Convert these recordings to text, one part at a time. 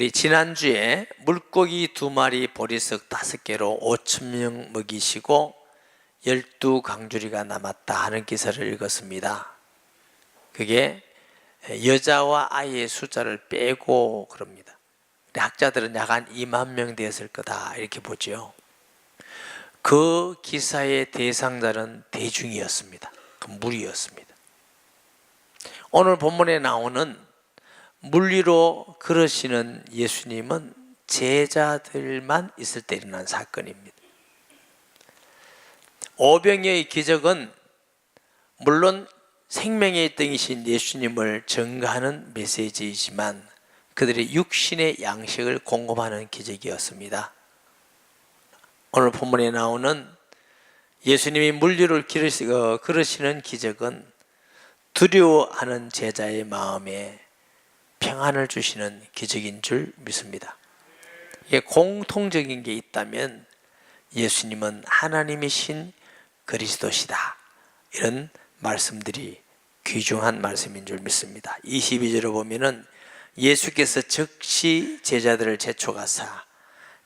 우리 지난주에 물고기 2마리 보리석 5개로 5,000명 먹이시고 12강주리가 남았다 하는 기사를 읽었습니다. 그게 여자와 아이의 숫자를 빼고 그럽니다. 학자들은 약 한 2만 명 되었을 거다 이렇게 보죠. 그 기사의 대상자는 대중이었습니다. 그 무리였습니다. 오늘 본문에 나오는 물 위로 걸으시는 예수님은 제자들만 있을 때 일어난 사건입니다. 오병이어의 기적은 물론 생명의 덩이신 예수님을 증거하는 메시지이지만 그들의 육신의 양식을 공급하는 기적이었습니다. 오늘 본문에 나오는 예수님이 물 위로 걸으시는 기적은 두려워하는 제자의 마음에 평안을 주시는 기적인 줄 믿습니다. 이게 공통적인 게 있다면 예수님은 하나님이신 그리스도시다, 이런 말씀들이 귀중한 말씀인 줄 믿습니다. 22절을 보면은 예수께서 즉시 제자들을 재촉하사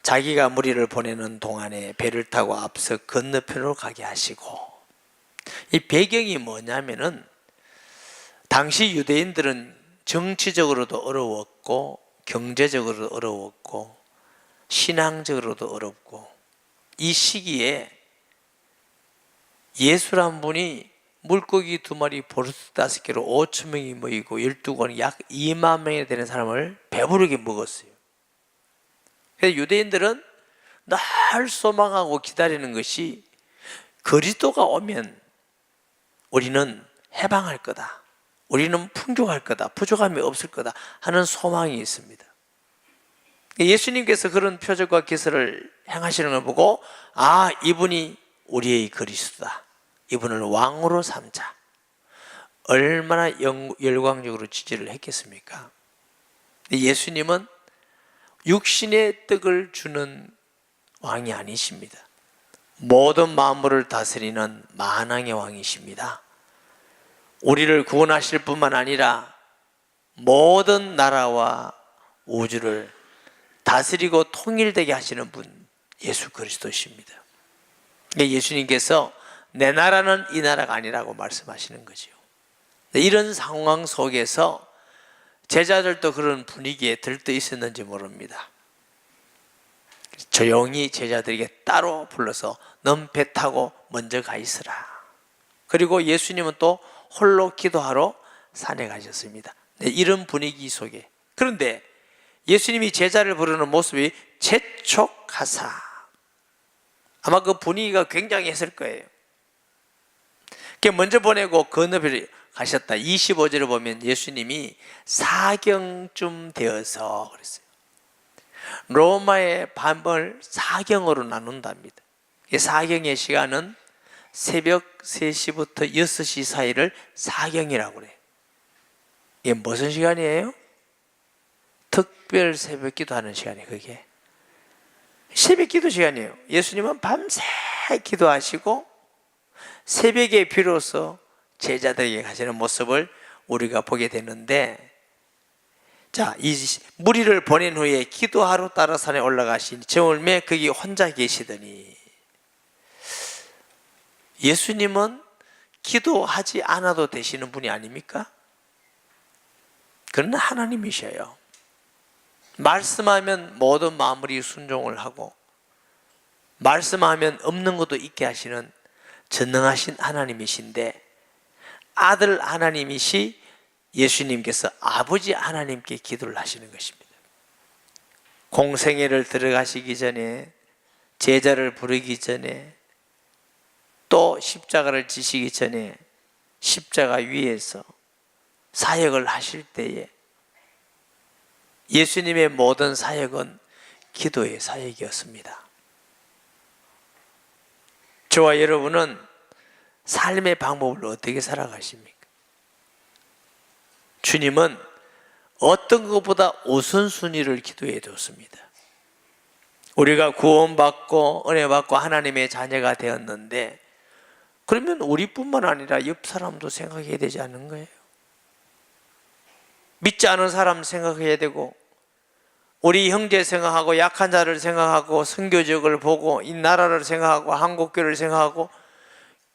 자기가 무리를 보내는 동안에 배를 타고 앞서 건너편으로 가게 하시고, 이 배경이 뭐냐면은 당시 유대인들은 정치적으로도 어려웠고 경제적으로도 어려웠고 신앙적으로도 어렵고, 이 시기에 예수란 분이 물고기 2마리 보리석 5개로 5,000명이 모이고 12권이 약 2만 명이 되는 사람을 배부르게 먹었어요. 그래서 유대인들은 늘 소망하고 기다리는 것이 그리스도가 오면 우리는 해방할 거다, 우리는 풍족할 거다, 부족함이 없을 거다 하는 소망이 있습니다. 예수님께서 그런 표적과 기사를 행하시는 걸 보고 이분이 우리의 그리스도다, 이분을 왕으로 삼자, 얼마나 열광적으로 지지를 했겠습니까? 예수님은 육신의 떡을 주는 왕이 아니십니다. 모든 만물을 다스리는 만왕의 왕이십니다. 우리를 구원하실 뿐만 아니라 모든 나라와 우주를 다스리고 통일되게 하시는 분, 예수 그리스도십니다. 예수님께서 내 나라는 이 나라가 아니라고 말씀하시는 거죠. 이런 상황 속에서 제자들도 그런 분위기에 들떠 있었는지 모릅니다. 조용히 제자들에게 따로 불러서 넌 배 타고 먼저 가 있으라. 그리고 예수님은 또 홀로 기도하러 산에 가셨습니다. 이런 분위기 속에, 그런데 예수님이 제자를 부르는 모습이 재촉하사, 아마 그 분위기가 굉장했을 거예요. 먼저 보내고 건너편에 가셨다. 25절을 보면 예수님이 사경쯤 되어서 그랬어요. 로마의 밤을 사경으로 나눈답니다. 사경의 시간은 새벽 3시부터 6시 사이를 사경이라고 그래요. 이게 무슨 시간이에요? 특별 새벽 기도하는 시간이에요. 그게 새벽 기도 시간이에요. 예수님은 밤새 기도하시고 새벽에 비로소 제자들에게 가시는 모습을 우리가 보게 되는데, 자, 이 무리를 보낸 후에 기도하러 따라 산에 올라가신 저울매 거기 혼자 계시더니, 예수님은 기도하지 않아도 되시는 분이 아닙니까? 그러나 하나님이셔요. 말씀하면 모든 마무리 순종을 하고 말씀하면 없는 것도 있게 하시는 전능하신 하나님이신데, 아들 하나님이시 예수님께서 아버지 하나님께 기도를 하시는 것입니다. 공생애를 들어가시기 전에, 제자를 부르기 전에, 또 십자가를 지시기 전에 십자가 위에서 사역을 하실 때에 예수님의 모든 사역은 기도의 사역이었습니다. 저와 여러분은 삶의 방법을 어떻게 살아가십니까? 주님은 어떤 것보다 우선순위를 기도해 줬습니다. 우리가 구원받고 은혜받고 하나님의 자녀가 되었는데, 그러면 우리뿐만 아니라 옆 사람도 생각해야 되지 않는 거예요? 믿지 않은 사람 생각해야 되고 우리 형제 생각하고 약한 자를 생각하고 선교적을 보고 이 나라를 생각하고 한국교회를 생각하고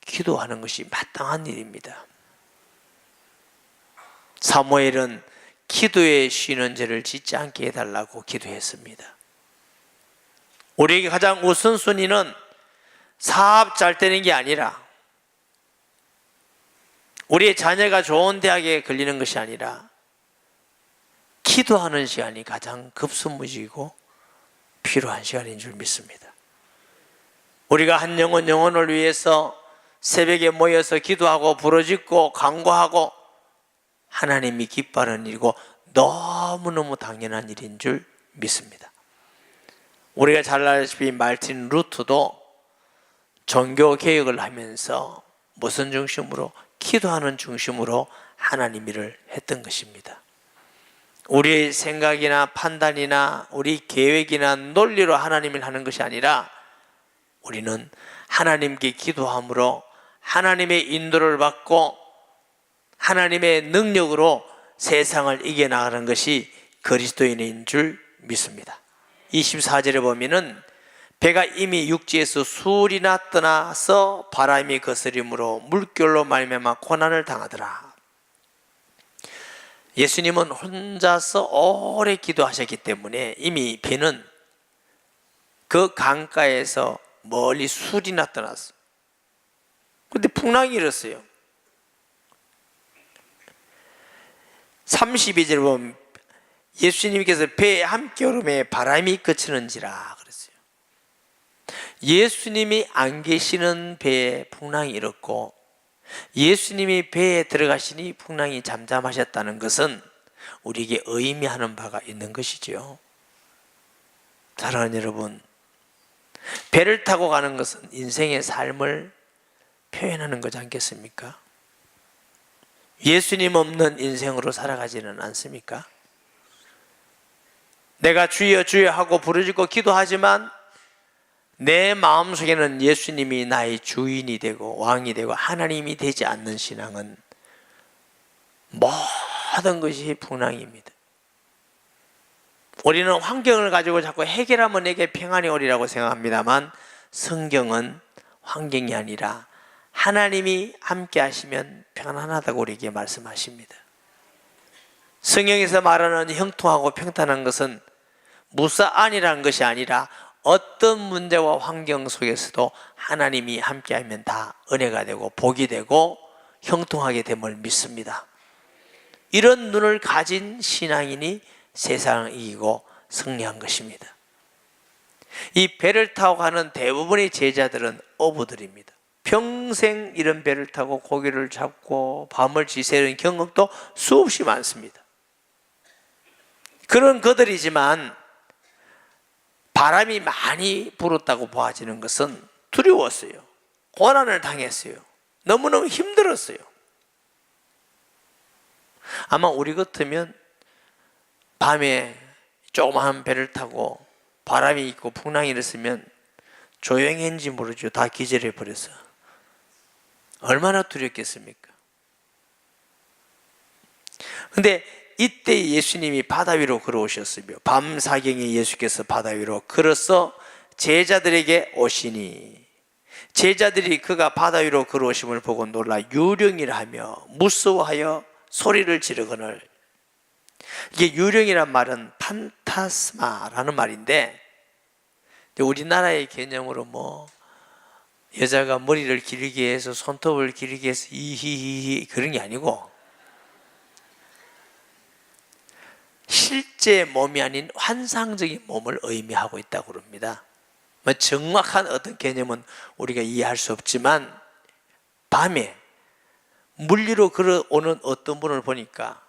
기도하는 것이 마땅한 일입니다. 사무엘은 기도에 쉬는 죄를 짓지 않게 해달라고 기도했습니다. 우리에게 가장 우선순위는 사업 잘 되는 게 아니라, 우리의 자녀가 좋은 대학에 걸리는 것이 아니라 기도하는 시간이 가장 급선무지고 필요한 시간인 줄 믿습니다. 우리가 한 영혼을 위해서 새벽에 모여서 기도하고 부르짖고 간구하고 하나님이 기뻐하는 일이고 너무너무 당연한 일인 줄 믿습니다. 우리가 잘 알다시피 말틴 루터도 종교 개혁을 하면서 무슨 중심으로? 기도하는 중심으로 하나님 일을 했던 것입니다. 우리의 생각이나 판단이나 우리 계획이나 논리로 하나님을 하는 것이 아니라 우리는 하나님께 기도함으로 하나님의 인도를 받고 하나님의 능력으로 세상을 이겨나가는 것이 그리스도인인 줄 믿습니다. 24절에 보면은 배가 이미 육지에서 수리나 떠나서 바람이 거스림으로 물결로 말미암아 고난을 당하더라. 예수님은 혼자서 오래 기도하셨기 때문에 이미 배는 그 강가에서 멀리 수리나 떠났어. 근데 풍랑이 일었어요. 32절에 보면 예수님께서 배에 함께 오름에 바람이 그치는지라 그랬어요. 예수님이 안 계시는 배에 풍랑이 일었고 예수님이 배에 들어가시니 풍랑이 잠잠하셨다는 것은 우리에게 의미하는 바가 있는 것이죠. 사랑하는 여러분, 배를 타고 가는 것은 인생의 삶을 표현하는 거지 않겠습니까? 예수님 없는 인생으로 살아가지는 않습니까? 내가 주여 주여 하고 부르짖고 기도하지만 내 마음속에는 예수님이 나의 주인이 되고 왕이 되고 하나님이 되지 않는 신앙은 모든 것이 풍랑입니다. 우리는 환경을 가지고 자꾸 해결하면 내게 평안이 오리라고 생각합니다만 성경은 환경이 아니라 하나님이 함께 하시면 편안하다고 우리에게 말씀하십니다. 성경에서 말하는 형통하고 평탄한 것은 무사안이라는 것이 아니라 어떤 문제와 환경 속에서도 하나님이 함께하면 다 은혜가 되고 복이 되고 형통하게 됨을 믿습니다. 이런 눈을 가진 신앙인이 세상을 이기고 승리한 것입니다. 이 배를 타고 가는 대부분의 제자들은 어부들입니다. 평생 이런 배를 타고 고기를 잡고 밤을 지새는 경험도 수없이 많습니다. 그런 그들이지만 바람이 많이 불었다고 보아지는 것은 두려웠어요. 고난을 당했어요. 너무너무 힘들었어요. 아마 우리 같으면 밤에 조그마한 배를 타고 바람이 있고 풍랑이 일었으면 조용히 했는지 모르죠. 다 기절해 버렸어. 얼마나 두렵겠습니까? 근데 이때 예수님이 바다 위로 걸어오셨으며 밤사경에 예수께서 바다 위로 걸어서 제자들에게 오시니 제자들이 그가 바다 위로 걸어오심을 보고 놀라 유령이라 하며 무서워하여 소리를 지르거늘. 이게 유령이란 말은 판타스마라는 말인데 우리나라의 개념으로 뭐 여자가 머리를 길게 해서 손톱을 길게 해서 이히히히 그런 게 아니고 실제 몸이 아닌 환상적인 몸을 의미하고 있다고 그럽니다. 뭐 정확한 어떤 개념은 우리가 이해할 수 없지만 밤에 물 위로 걸어오는 어떤 분을 보니까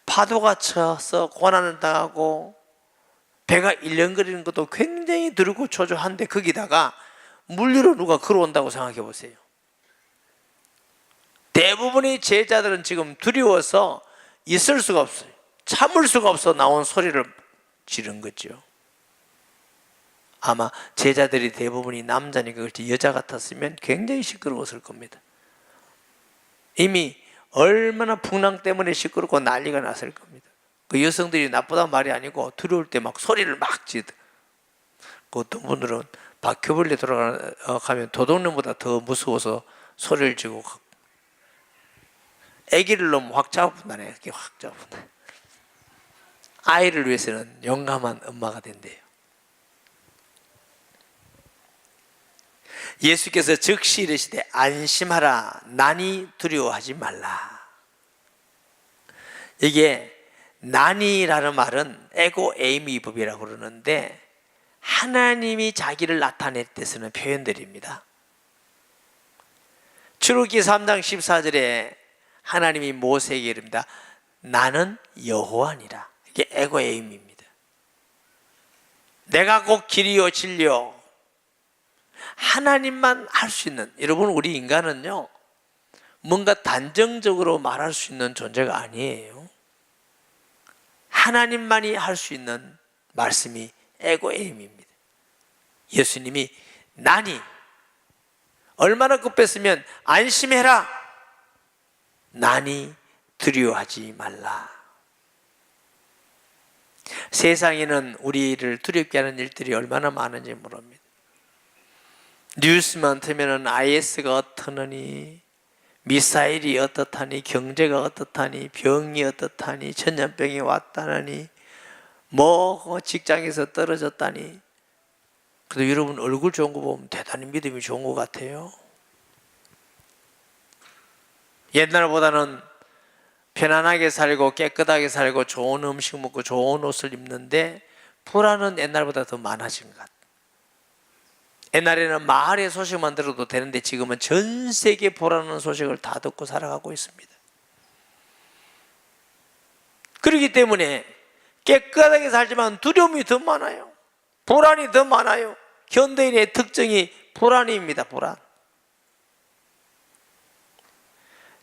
파도가 쳐서 고난을 당하고 배가 일렁거리는 것도 굉장히 두렵고 초조한데 거기다가 물 위로 누가 걸어온다고 생각해 보세요. 대부분의 제자들은 지금 두려워서 있을 수가 없어요. 참을 수가 없어 나온 소리를 지른 거죠. 아마 제자들이 대부분이 남자니까 그렇지 여자 같았으면 굉장히 시끄러웠을 겁니다. 이미 얼마나 풍랑 때문에 시끄럽고 난리가 났을 겁니다. 그 여성들이 나쁘단 말이 아니고 두려울 때 막 소리를 막 지르. 그 어떤 분들은 바퀴벌레 돌아가면 도둑놈보다 더 무서워서 소리를 지르고 아기를 너무 확 잡아본다네. 이렇게 확 잡아본다. 아이를 위해서는 용감한 엄마가 된대요. 예수께서 즉시 이르시되 안심하라 난이 두려워하지 말라. 이게 난이라는 말은 에고 에이미 법이라고 그러는데 하나님이 자기를 나타낼 때 쓰는 표현들입니다. 출애굽기 3장 14절에 하나님이 모세에게 이릅니다. 나는 여호와니라. 이게 에고 에이미입니다. 내가 곧 길이요 진리요. 하나님만 할 수 있는, 여러분 우리 인간은요 뭔가 단정적으로 말할 수 있는 존재가 아니에요. 하나님만이 할 수 있는 말씀이 에고에임입니다. 예수님이 나니 얼마나 급했으면 안심해라. 나니 두려워하지 말라. 세상에는 우리를 두렵게 하는 일들이 얼마나 많은지 모릅니다. 뉴스만 틀면은 IS가 어떠느니, 미사일이 어떻다니, 경제가 어떻다니, 병이 어떻다니, 전염병이 왔다니, 뭐 직장에서 떨어졌다니. 근데 여러분 얼굴 좋은 거 보면 대단히 믿음이 좋은 것 같아요. 옛날보다는 편안하게 살고 깨끗하게 살고 좋은 음식 먹고 좋은 옷을 입는데 불안은 옛날보다 더 많아진 것 같아요. 옛날에는 마을의 소식만 들어도 되는데 지금은 전 세계 불안한 소식을 다 듣고 살아가고 있습니다. 그렇기 때문에 깨끗하게 살지만 두려움이 더 많아요. 불안이 더 많아요. 현대인의 특징이 불안입니다. 불안.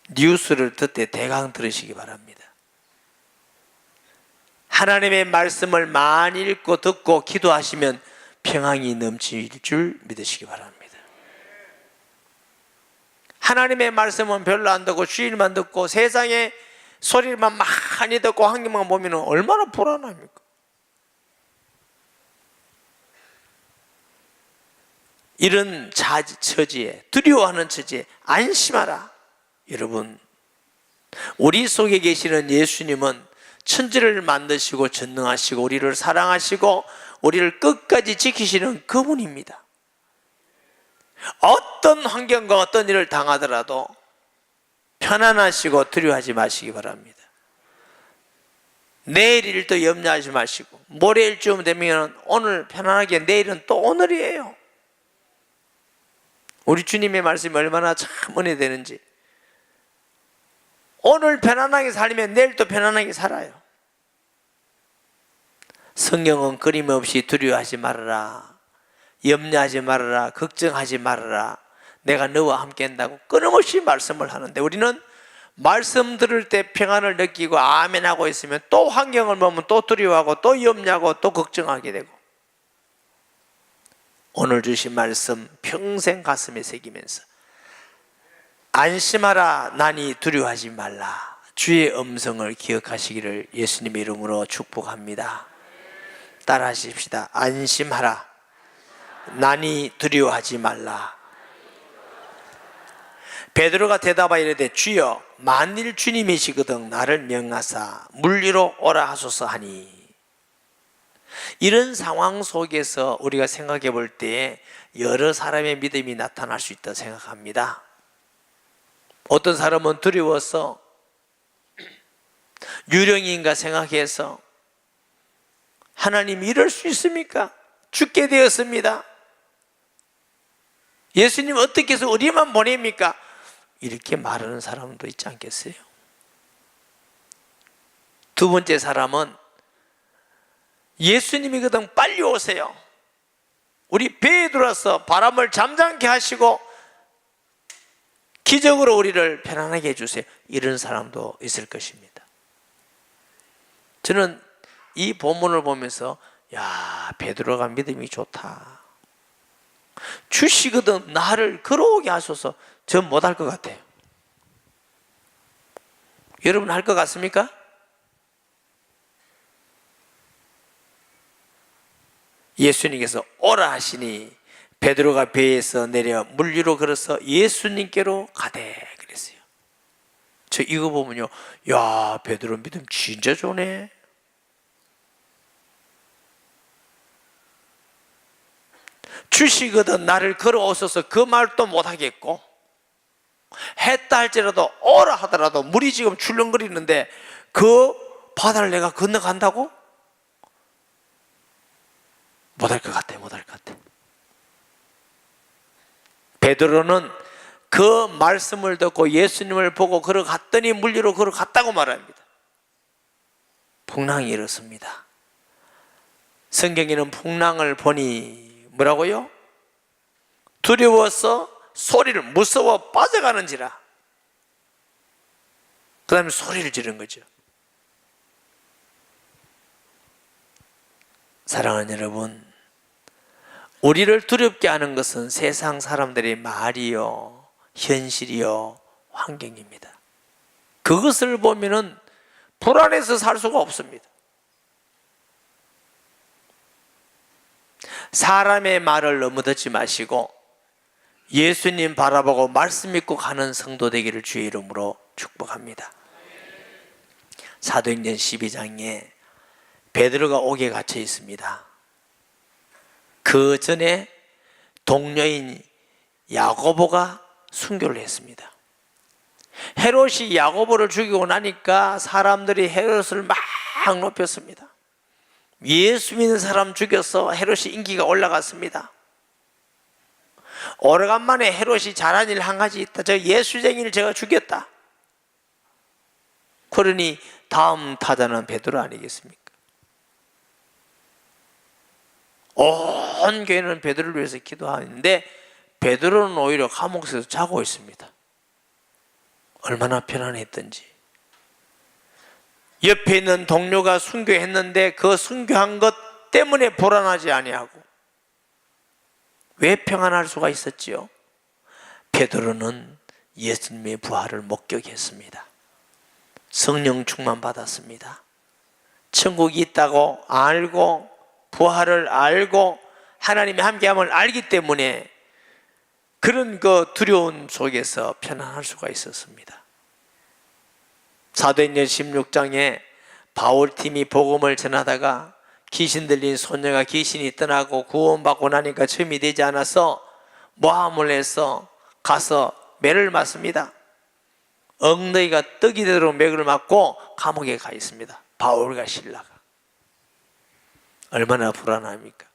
뉴스를 듣을 때 대강 들으시기 바랍니다. 하나님의 말씀을 많이 읽고 듣고 기도하시면 평안이 넘칠 줄 믿으시기 바랍니다. 하나님의 말씀은 별로 안 듣고 주일만 듣고 세상의 소리만 많이 듣고 환경만 보면 얼마나 불안합니까? 이런 처지에, 두려워하는 처지에 안심하라. 여러분, 우리 속에 계시는 예수님은 천지를 만드시고 전능하시고 우리를 사랑하시고 우리를 끝까지 지키시는 그분입니다. 어떤 환경과 어떤 일을 당하더라도 편안하시고 두려워하지 마시기 바랍니다. 내일 일도 염려하지 마시고 모레일쯤 되면 오늘 편안하게, 내일은 또 오늘이에요. 우리 주님의 말씀이 얼마나 참 은혜되는지. 오늘 편안하게 살면 내일 또 편안하게 살아요. 성경은 끊임없이 두려워하지 말아라, 염려하지 말아라, 걱정하지 말아라, 내가 너와 함께 한다고 끊임없이 말씀을 하는데 우리는 말씀 들을 때 평안을 느끼고 아멘하고 있으면 또 환경을 보면 또 두려워하고 또 염려하고 또 걱정하게 되고, 오늘 주신 말씀 평생 가슴에 새기면서 안심하라 나니 두려워하지 말라, 주의 음성을 기억하시기를 예수님의 이름으로 축복합니다. 따라 하십시다. 안심하라 나니 두려워하지 말라. 베드로가 대답하여 이르되 주여 만일 주님이시거든 나를 명하사 물 위로 오라 하소서 하니. 이런 상황 속에서 우리가 생각해 볼 때 여러 사람의 믿음이 나타날 수 있다고 생각합니다. 어떤 사람은 두려워서 유령인가 생각해서 하나님 이럴 수 있습니까? 죽게 되었습니다. 예수님 어떻게 해서 우리만 보냅니까? 이렇게 말하는 사람도 있지 않겠어요? 두 번째 사람은 예수님이거든 빨리 오세요. 우리 배에 들어와서 바람을 잠잠케 하시고 기적으로 우리를 편안하게 해주세요. 이런 사람도 있을 것입니다. 저는 이 본문을 보면서 야, 베드로가 믿음이 좋다. 주시거든 나를 걸어오게 하소서. 전 못할 것 같아요. 여러분 할 것 같습니까? 예수님께서 오라 하시니 베드로가 배에서 내려 물 위로 걸어서 예수님께로 가되 그랬어요. 저 이거 보면요, 야, 베드로 믿음 진짜 좋네. 주시거든 나를 걸어오소서 그 말도 못하겠고, 했다 할지라도 오라 하더라도 물이 지금 출렁거리는데 그 바다를 내가 건너간다고? 못할 것 같아. 베드로는 그 말씀을 듣고 예수님을 보고 걸어갔더니 물 위로 걸어갔다고 말합니다. 풍랑이 일었습니다. 성경에는 풍랑을 보니 뭐라고요? 두려워서 소리를, 무서워 빠져가는지라. 그 다음에 소리를 지른 거죠. 사랑하는 여러분, 우리를 두렵게 하는 것은 세상 사람들의 말이요, 현실이요, 환경입니다. 그것을 보면은 불안해서 살 수가 없습니다. 사람의 말을 너무 듣지 마시고 예수님 바라보고 말씀 믿고 가는 성도 되기를 주의 이름으로 축복합니다. 사도행전 12장에 베드로가 옥에 갇혀 있습니다. 그 전에 동료인 야고보가 순교를 했습니다. 헤롯이 야고보를 죽이고 나니까 사람들이 헤롯을 막 높였습니다. 예수 믿는 사람 죽여서 헤롯이 인기가 올라갔습니다. 오래간만에 헤롯이 잘한 일 한 가지 있다. 저 예수쟁이를 제가 죽였다. 그러니 다음 타자는 베드로 아니겠습니까? 온 교회는 베드로를 위해서 기도하는데 베드로는 오히려 감옥에서 자고 있습니다. 얼마나 편안했던지. 옆에 있는 동료가 순교했는데 그 순교한 것 때문에 불안하지 아니하고 왜 평안할 수가 있었지요? 베드로는 예수님의 부활을 목격했습니다. 성령 충만 받았습니다. 천국이 있다고 알고 부활을 알고 하나님이 함께함을 알기 때문에 그런 그 두려움 속에서 편안할 수가 있었습니다. 사도행전 16장에 바울팀이 복음을 전하다가 귀신 들린 소녀가 귀신이 떠나고 구원받고 나니까 처음이 되지 않아서 모함을 해서 가서 매를 맞습니다. 엉덩이가 떡이 되도록 매를 맞고 감옥에 가 있습니다. 바울과 실라가. 얼마나 불안합니까?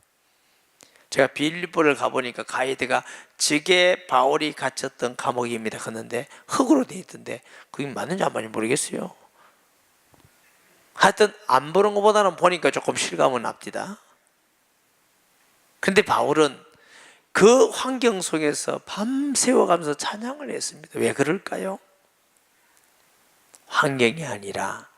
제가 빌립보를 가보니까 가이드가 저게 바울이 갇혔던 감옥입니다 그런데 흙으로 되어 있던데 그게 맞는지 안 맞는지 모르겠어요. 하여튼 안 보는 것보다는 보니까 조금 실감은 납니다. 그런데 바울은 그 환경 속에서 밤새워가면서 찬양을 했습니다. 왜 그럴까요? 환경이 아니라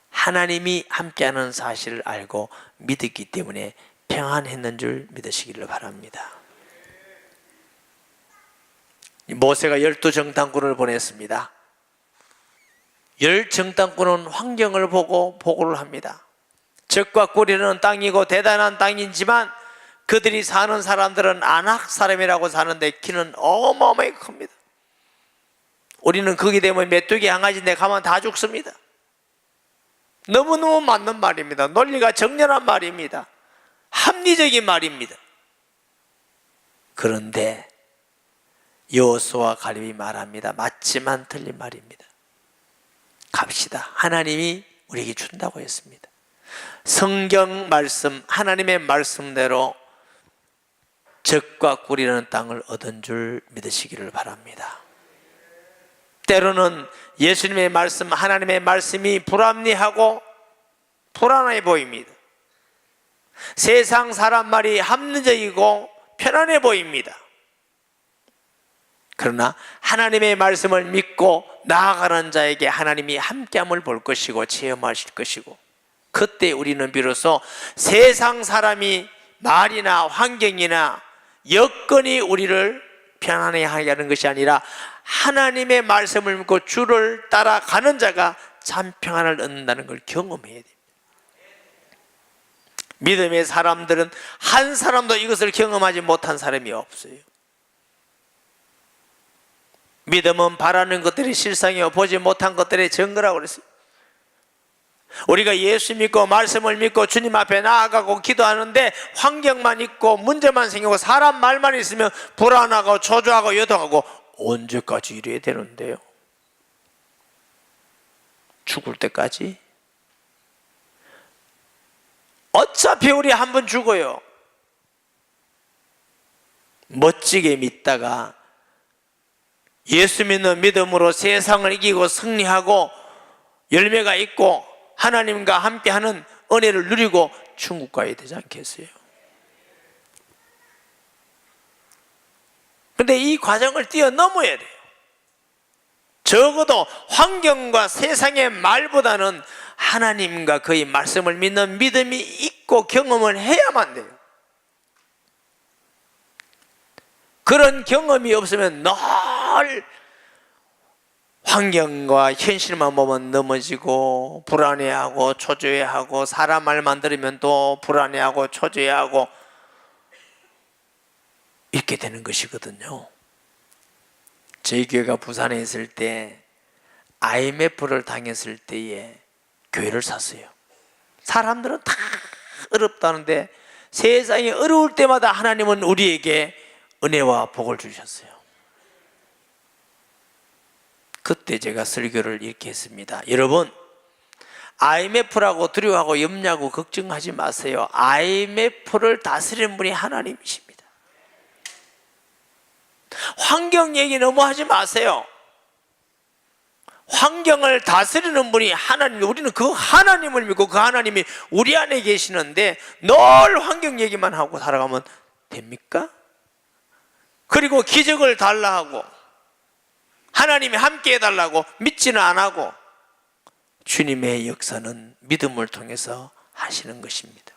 하나님이 함께하는 사실을 알고 믿었기 때문에 평안했는 줄 믿으시기를 바랍니다. 모세가 12정탐꾼을 보냈습니다. 10정탐꾼은 환경을 보고 보고를 합니다. 적과 꿀이는 땅이고 대단한 땅이지만 그들이 사는 사람들은 아낙 사람이라고 사는데 키는 어마어마하게 큽니다. 우리는 거기 되면 메뚜기 강아지인데 가면 다 죽습니다. 너무너무 맞는 말입니다. 논리가 정연한 말입니다. 합리적인 말입니다. 그런데 여호수아 갈렙이 말합니다. 맞지만 틀린 말입니다. 갑시다. 하나님이 우리에게 준다고 했습니다. 성경 말씀, 하나님의 말씀대로 적과 꿀이라는 땅을 얻은 줄 믿으시기를 바랍니다. 때로는 예수님의 말씀, 하나님의 말씀이 불합리하고 불안해 보입니다. 세상 사람 말이 합리적이고 편안해 보입니다. 그러나 하나님의 말씀을 믿고 나아가는 자에게 하나님이 함께함을 볼 것이고 체험하실 것이고 그때 우리는 비로소 세상 사람이 말이나 환경이나 여건이 우리를 편안해하게 하는 것이 아니라 하나님의 말씀을 믿고 주를 따라가는 자가 참 평안을 얻는다는 걸 경험해야 됩니다. 믿음의 사람들은 한 사람도 이것을 경험하지 못한 사람이 없어요. 믿음은 바라는 것들이 실상이요 보지 못한 것들의 증거라고 그랬어요. 우리가 예수 믿고 말씀을 믿고 주님 앞에 나아가고 기도하는데 환경만 있고 문제만 생기고 사람 말만 있으면 불안하고 초조하고 요동하고 언제까지 이래야 되는데요? 죽을 때까지? 어차피 우리 한 번 죽어요. 멋지게 믿다가 예수 믿는 믿음으로 세상을 이기고 승리하고 열매가 있고 하나님과 함께하는 은혜를 누리고 천국 가야 되지 않겠어요? 그런데 이 과정을 뛰어넘어야 돼요. 적어도 환경과 세상의 말보다는 하나님과 그의 말씀을 믿는 믿음이 있고 경험을 해야만 돼요. 그런 경험이 없으면 늘 환경과 현실만 보면 넘어지고 불안해하고 초조해하고 사람 말만 들으면 또 불안해하고 초조해하고 이렇게 되는 것이거든요. 저희 교회가 부산에 있을 때 IMF를 당했을 때에 교회를 샀어요. 사람들은 다 어렵다는데 세상이 어려울 때마다 하나님은 우리에게 은혜와 복을 주셨어요. 그때 제가 설교를 이렇게 했습니다. 여러분, IMF라고 두려워하고 염려하고 걱정하지 마세요. IMF를 다스리는 분이 하나님이십니다. 환경 얘기 너무 하지 마세요. 환경을 다스리는 분이 하나님, 우리는 그 하나님을 믿고 그 하나님이 우리 안에 계시는데 늘 환경 얘기만 하고 살아가면 됩니까? 그리고 기적을 달라 하고 하나님이 함께 해달라고 믿지는 안 하고 주님의 역사는 믿음을 통해서 하시는 것입니다.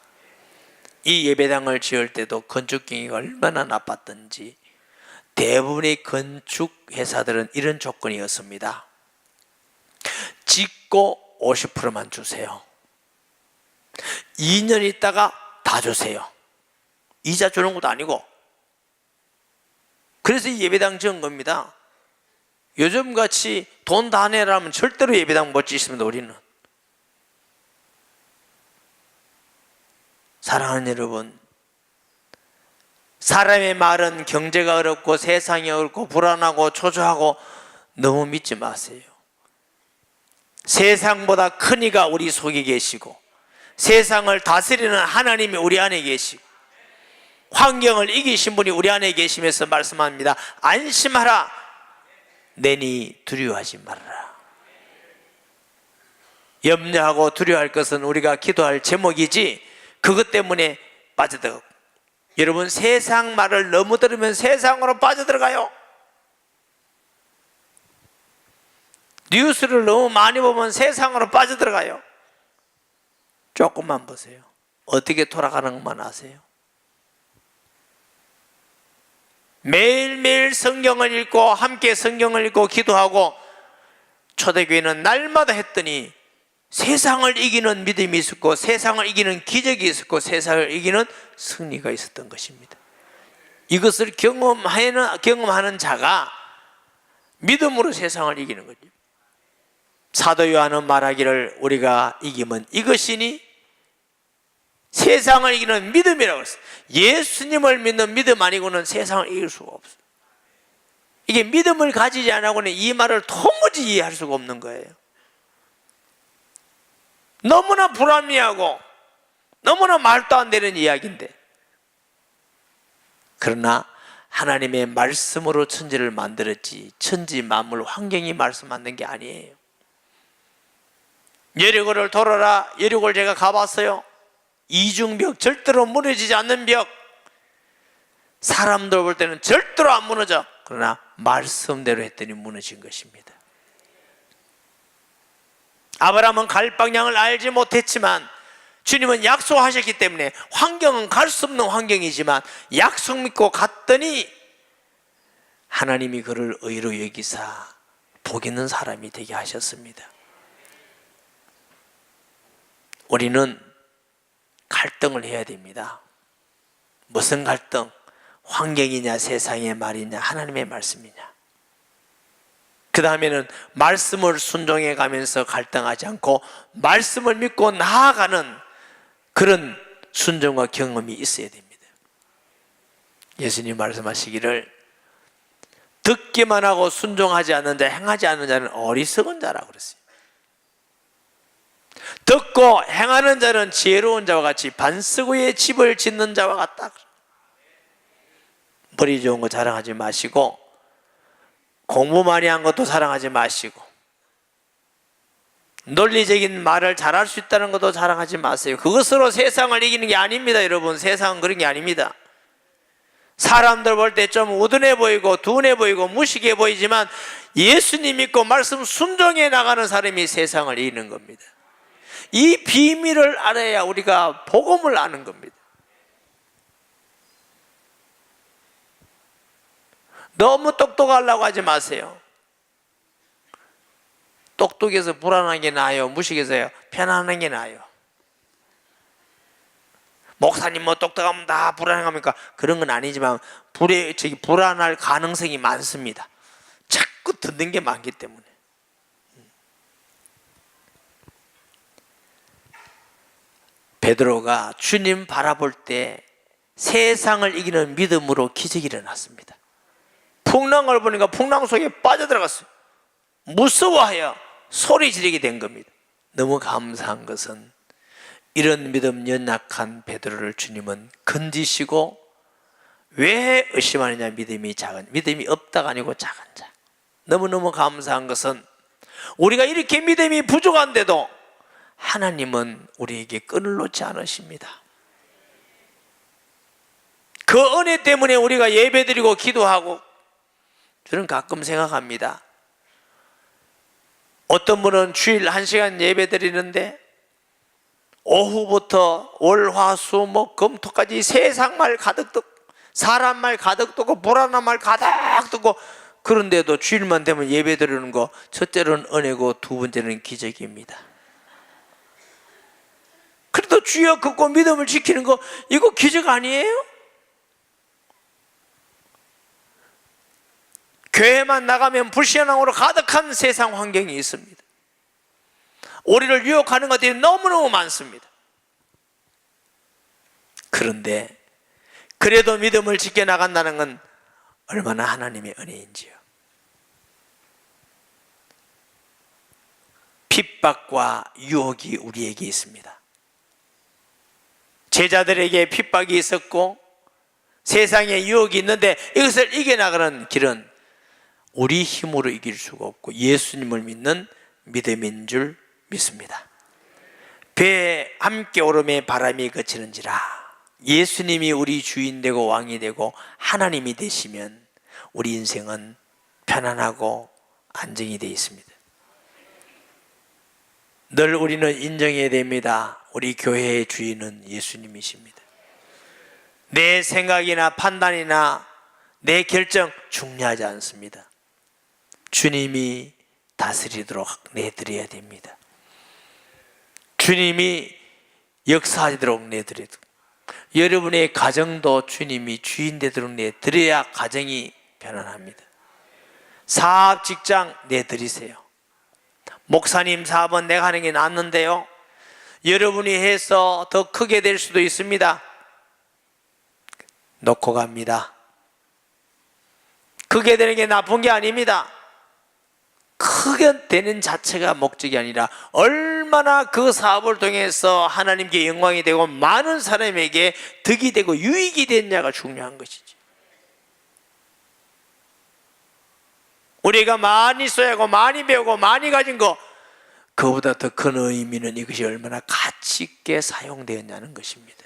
이 예배당을 지을 때도 건축 경기가 얼마나 나빴던지 대부분의 건축 회사들은 이런 조건이었습니다. 짓고 50%만 주세요. 2년 있다가 다 주세요. 이자 주는 것도 아니고. 그래서 이 예배당 지은 겁니다. 요즘같이 돈 다 내라면 절대로 예배당 못 짓습니다. 우리는. 사랑하는 여러분, 사람의 말은 경제가 어렵고 세상이 어렵고 불안하고 초조하고 너무 믿지 마세요. 세상보다 큰 이가 우리 속에 계시고 세상을 다스리는 하나님이 우리 안에 계시고 환경을 이기신 분이 우리 안에 계시면서 말씀합니다. 안심하라. 내니 두려워하지 말아라. 염려하고 두려워할 것은 우리가 기도할 제목이지 그것 때문에 빠져들어가고, 여러분 세상 말을 너무 들으면 세상으로 빠져들어가요. 뉴스를 너무 많이 보면 세상으로 빠져들어가요. 조금만 보세요. 어떻게 돌아가는 것만 아세요? 매일매일 성경을 읽고 함께 성경을 읽고 기도하고 초대교회는 날마다 했더니 세상을 이기는 믿음이 있었고 세상을 이기는 기적이 있었고 세상을 이기는 승리가 있었던 것입니다. 이것을 경험하는 자가 믿음으로 세상을 이기는 거죠. 사도 요한은 말하기를 우리가 이기면 이것이니 세상을 이기는 믿음이라고 했어요. 예수님을 믿는 믿음 아니고는 세상을 이길 수가 없어요. 이게 믿음을 가지지 않고는 이 말을 도무지 이해할 수가 없는 거예요. 너무나 불합리하고 너무나 말도 안 되는 이야기인데, 그러나 하나님의 말씀으로 천지를 만들었지 천지 만물 환경이 말씀 만든 게 아니에요. 여리고를 돌아라. 여리고를 제가 가봤어요. 이중벽, 절대로 무너지지 않는 벽. 사람들 볼 때는 절대로 안 무너져. 그러나 말씀대로 했더니 무너진 것입니다. 아브라함은 갈 방향을 알지 못했지만 주님은 약속하셨기 때문에 환경은 갈 수 없는 환경이지만 약속 믿고 갔더니 하나님이 그를 의로 여기사 복 있는 사람이 되게 하셨습니다. 우리는 갈등을 해야 됩니다. 무슨 갈등? 환경이냐 세상의 말이냐 하나님의 말씀이냐. 그 다음에는 말씀을 순종해 가면서 갈등하지 않고 말씀을 믿고 나아가는 그런 순종과 경험이 있어야 됩니다. 예수님 말씀하시기를 듣기만 하고 순종하지 않는 자, 행하지 않는 자는 어리석은 자라고 그랬어요. 듣고 행하는 자는 지혜로운 자와 같이 반석위에 집을 짓는 자와 같다. 머리 좋은 거 자랑하지 마시고 공부 많이 한 것도 자랑하지 마시고 논리적인 말을 잘할 수 있다는 것도 자랑하지 마세요. 그것으로 세상을 이기는 게 아닙니다. 여러분, 세상은 그런 게 아닙니다. 사람들 볼 때 좀 우둔해 보이고 둔해 보이고 무식해 보이지만 예수님 믿고 말씀 순종해 나가는 사람이 세상을 이기는 겁니다. 이 비밀을 알아야 우리가 복음을 아는 겁니다. 너무 똑똑하려고 하지 마세요. 똑똑해서 불안한 게 나아요? 무식해서 편안한 게 나아요? 목사님 뭐 똑똑하면 다 불안합니까? 그런 건 아니지만 불안할 가능성이 많습니다. 자꾸 듣는 게 많기 때문에. 베드로가 주님 바라볼 때 세상을 이기는 믿음으로 기적이 일어났습니다. 풍랑을 보니까 풍랑 속에 빠져들어갔어요. 무서워하여 소리 지르게 된 겁니다. 너무 감사한 것은 이런 믿음 연약한 베드로를 주님은 건지시고, 왜 의심하느냐? 믿음이 없다가 아니고 작은 자. 너무너무 감사한 것은 우리가 이렇게 믿음이 부족한데도 하나님은 우리에게 끈을 놓지 않으십니다. 그 은혜 때문에 우리가 예배드리고 기도하고, 저는 가끔 생각합니다. 어떤 분은 주일 1시간 예배드리는데 오후부터 월, 화, 수, 목, 금, 토까지 세상 말 가득 듣고 사람 말 가득 듣고 불안한 말 가득 듣고, 그런데도 주일만 되면 예배드리는 거, 첫째로는 은혜고 두 번째는 기적입니다. 그래도 주여 걷고 믿음을 지키는 거, 이거 기적 아니에요? 교회만 나가면 불신앙으로 가득한 세상 환경이 있습니다. 우리를 유혹하는 것들이 너무너무 많습니다. 그런데 그래도 믿음을 지켜나간다는 건 얼마나 하나님의 은혜인지요. 핍박과 유혹이 우리에게 있습니다. 제자들에게 핍박이 있었고 세상에 유혹이 있는데 이것을 이겨나가는 길은 우리 힘으로 이길 수가 없고 예수님을 믿는 믿음인 줄 믿습니다. 배에 함께 오름에 바람이 그치는지라, 예수님이 우리 주인 되고 왕이 되고 하나님이 되시면 우리 인생은 편안하고 안정이 되어 있습니다. 늘 우리는 인정해야 됩니다. 우리 교회의 주인은 예수님이십니다. 내 생각이나 판단이나 내 결정 중요하지 않습니다. 주님이 다스리도록 내드려야 됩니다. 주님이 역사하도록 내드려도, 여러분의 가정도 주님이 주인 되도록 내드려야 가정이 편안합니다. 사업, 직장 내드리세요. 목사님 사업은 내가 하는 게 낫는데요, 여러분이 해서 더 크게 될 수도 있습니다. 놓고 갑니다. 크게 되는 게 나쁜 게 아닙니다. 크게 되는 자체가 목적이 아니라 얼마나 그 사업을 통해서 하나님께 영광이 되고 많은 사람에게 득이 되고 유익이 됐냐가 중요한 것이지. 우리가 많이 써야 하고 많이 배우고 많이 가진 거, 그보다 더 큰 의미는 이것이 얼마나 가치 있게 사용되었냐는 것입니다.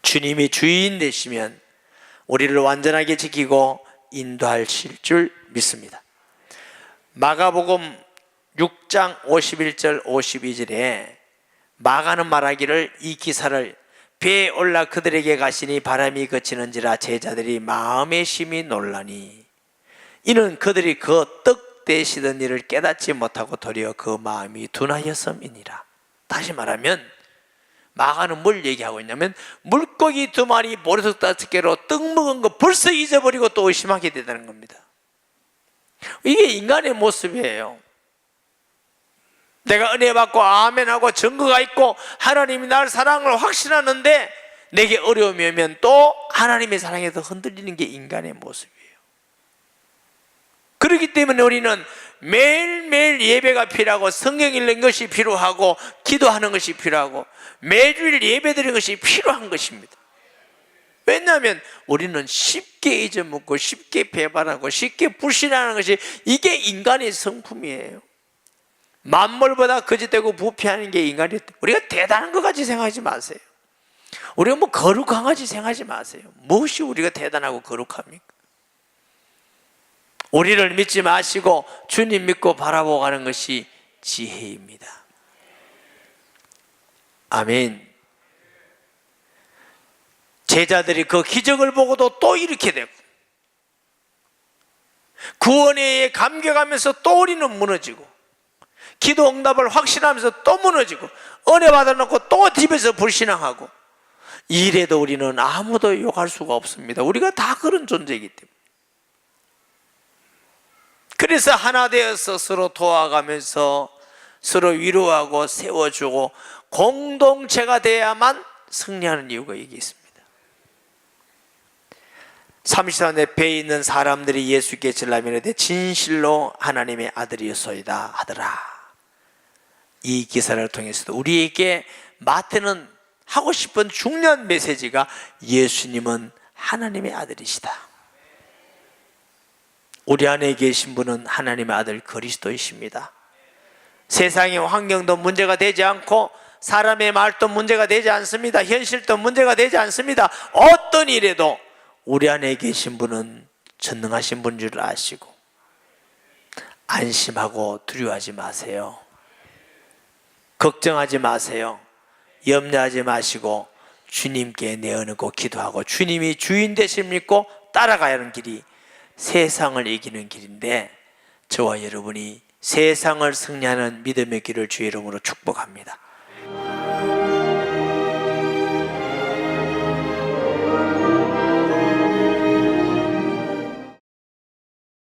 주님이 주인 되시면 우리를 완전하게 지키고 인도하실 줄 믿습니다. 마가복음 6장 51절 52절에 마가는 말하기를, 이 기사를 배에 올라 그들에게 가시니 바람이 그치는지라 제자들이 마음에 심히 놀라니, 이는 그들이 그 떡 대시던 일을 깨닫지 못하고 도리어 그 마음이 둔하였음이니라. 다시 말하면 마가는 뭘 얘기하고 있냐면 물고기 2마리, 보리떡 5개로 떡 먹은 거 벌써 잊어버리고 또 의심하게 되다는 겁니다. 이게 인간의 모습이에요. 내가 은혜 받고 아멘하고 증거가 있고 하나님이 나를 사랑을 확신하는데 내게 어려움이 오면 또 하나님의 사랑에서 흔들리는 게 인간의 모습이에요. 그렇기 때문에 우리는 매일매일 예배가 필요하고 성경 읽는 것이 필요하고 기도하는 것이 필요하고 매주일 예배드리는 것이 필요한 것입니다. 왜냐하면 우리는 쉽게 잊어먹고 쉽게 배반하고 쉽게 불신하는 것이 이게 인간의 성품이에요. 만물보다 거짓되고 부패하는 게 인간이에요. 우리가 대단한 것 같이 생각하지 마세요. 우리가 뭐 거룩한 것 같이 생각하지 마세요. 무엇이 우리가 대단하고 거룩합니까? 우리를 믿지 마시고 주님 믿고 바라보고 가는 것이 지혜입니다. 아멘. 제자들이 그 기적을 보고도 또 이렇게 되고 구원에 감격하면서 또 우리는 무너지고 기도 응답을 확신하면서 또 무너지고 은혜 받아놓고 또 집에서 불신앙하고 이래도 우리는 아무도 욕할 수가 없습니다. 우리가 다 그런 존재이기 때문에. 그래서 하나 되어서 서로 도와가면서 서로 위로하고 세워주고 공동체가 돼야만 승리하는 이유가 여기 있습니다. 30산 배에 있는 사람들이 예수께 질라면에 진실로 하나님의 아들이었소이다 하더라. 이 기사를 통해서도 우리에게 마태는 하고 싶은 중요한 메시지가 예수님은 하나님의 아들이시다. 우리 안에 계신 분은 하나님의 아들 그리스도이십니다. 세상의 환경도 문제가 되지 않고 사람의 말도 문제가 되지 않습니다. 현실도 문제가 되지 않습니다. 어떤 일에도 우리 안에 계신 분은 전능하신 분인 줄 아시고 안심하고 두려워하지 마세요. 걱정하지 마세요. 염려하지 마시고 주님께 내어놓고 기도하고 주님이 주인 되실 믿고 따라가야 하는 길이 세상을 이기는 길인데 저와 여러분이 세상을 승리하는 믿음의 길을 주의 이름으로 축복합니다.